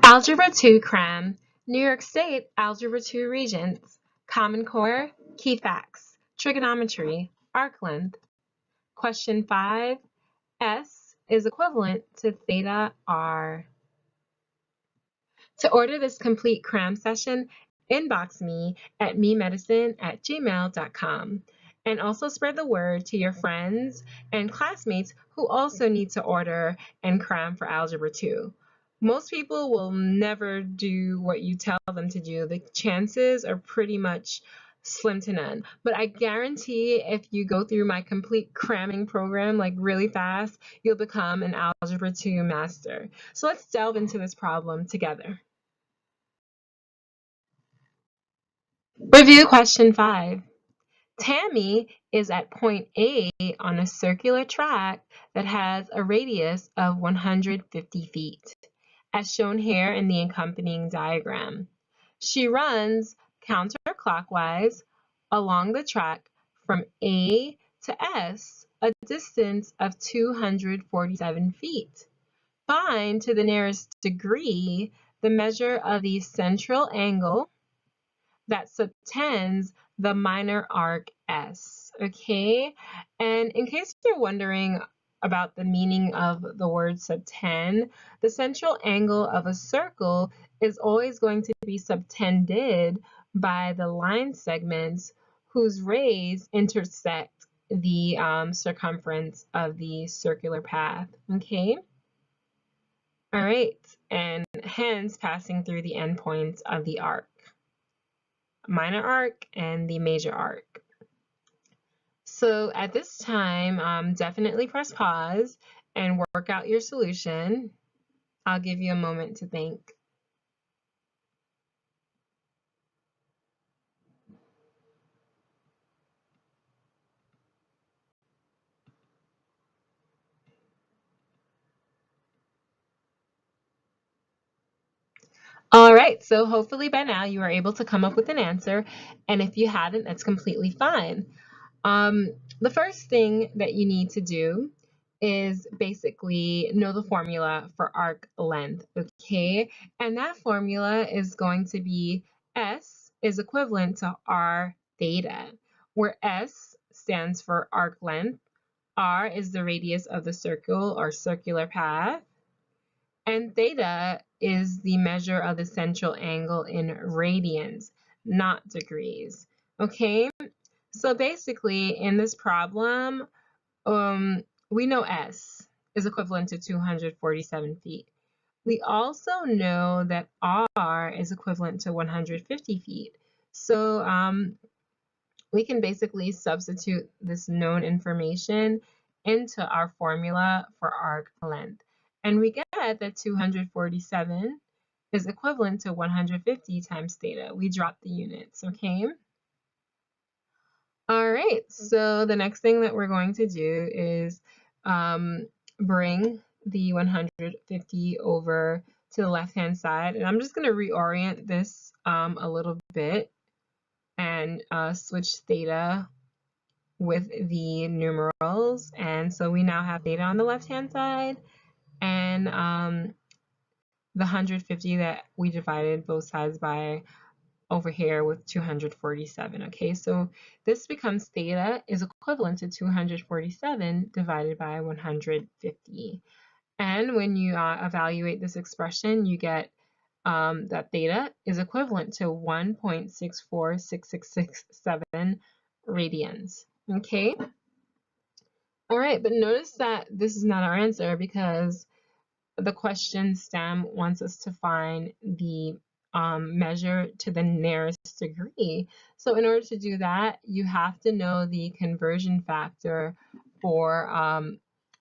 Algebra 2 Cram, New York State Algebra 2 Regents, Common Core, Key Facts, Trigonometry, Arc Length. Question 5, S is equivalent to theta R. To order this complete Cram session, inbox me at memedicine@gmail.com. And also spread the word to your friends and classmates who also need to order and cram for Algebra 2. Most people will never do what you tell them to do. The chances are pretty much slim to none. But I guarantee if you go through my complete cramming program like really fast, you'll become an Algebra 2 master. So let's delve into this problem together. Review question 5. Tammy is at point A on a circular track that has a radius of 150 feet, as shown here in the accompanying diagram. She runs counterclockwise along the track from A to S, a distance of 247 feet. Find to the nearest degree the measure of the central angle that subtends the minor arc S, okay? And in case you're wondering about the meaning of the word subtend, the central angle of a circle is always going to be subtended by the line segments whose rays intersect the circumference of the circular path, okay? All right, and hence passing through the endpoints of the arc. Minor arc and the major arc. So at this time, definitely press pause and work out your solution. I'll give you a moment to think. All right, so hopefully by now you are able to come up with an answer, and if you hadn't, that's completely fine. The first thing that you need to do is basically know the formula for arc length, okay? And that formula is going to be S is equivalent to R theta, where S stands for arc length, R is the radius of the circle or circular path, and theta is the measure of the central angle in radians, not degrees, okay? So basically, in this problem, we know S is equivalent to 247 feet. We also know that R is equivalent to 150 feet. So we can basically substitute this known information into our formula for arc length. And we get that 247 is equivalent to 150 times theta. We drop the units, okay? All right, so the next thing that we're going to do is bring the 150 over to the left-hand side. And I'm just going to reorient this a little bit and switch theta with the numerals. And so we now have theta on the left-hand side and the 150 that we divided both sides by over here with 247, okay? So this becomes theta is equivalent to 247 divided by 150. And when you evaluate this expression, you get that theta is equivalent to 1.64667 radians, okay? All right, but notice that this is not our answer because the question STEM wants us to find the measure to the nearest degree. So in order to do that, you have to know the conversion factor for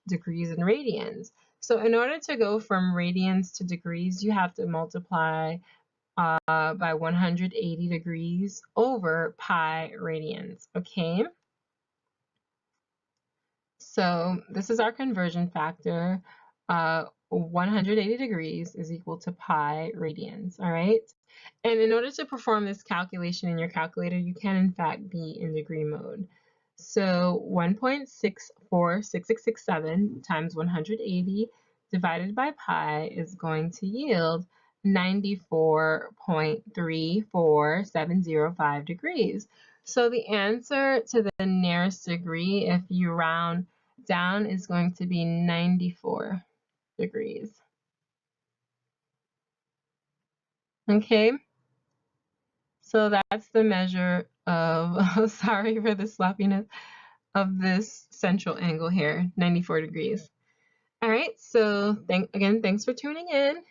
degrees and radians. So in order to go from radians to degrees, you have to multiply by 180 degrees over pi radians, okay? So this is our conversion factor. 180 degrees is equal to pi radians, all right? And in order to perform this calculation in your calculator, you can in fact be in degree mode. So 1.646667 times 180 divided by pi is going to yield 94.34705 degrees. So the answer to the nearest degree, if you round down, is going to be 94 degrees. Okay, so that's the measure of, sorry for the sloppiness, of this central angle here, 94 degrees. All right, so thanks for tuning in.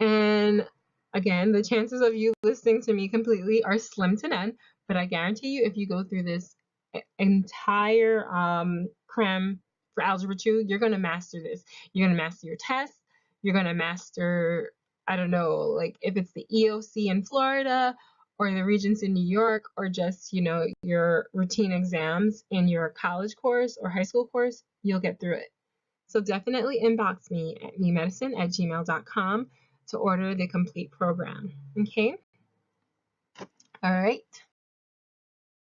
And again, the chances of you listening to me completely are slim to none, but I guarantee you if you go through this entire cram for Algebra 2, you're going to master this. You're going to master your tests. You're going to master, I don't know, like if it's the EOC in Florida or the Regents in New York, or just, you know, your routine exams in your college course or high school course, you'll get through it. So definitely inbox me at memedicine@gmail.com to order the complete program. Okay? All right.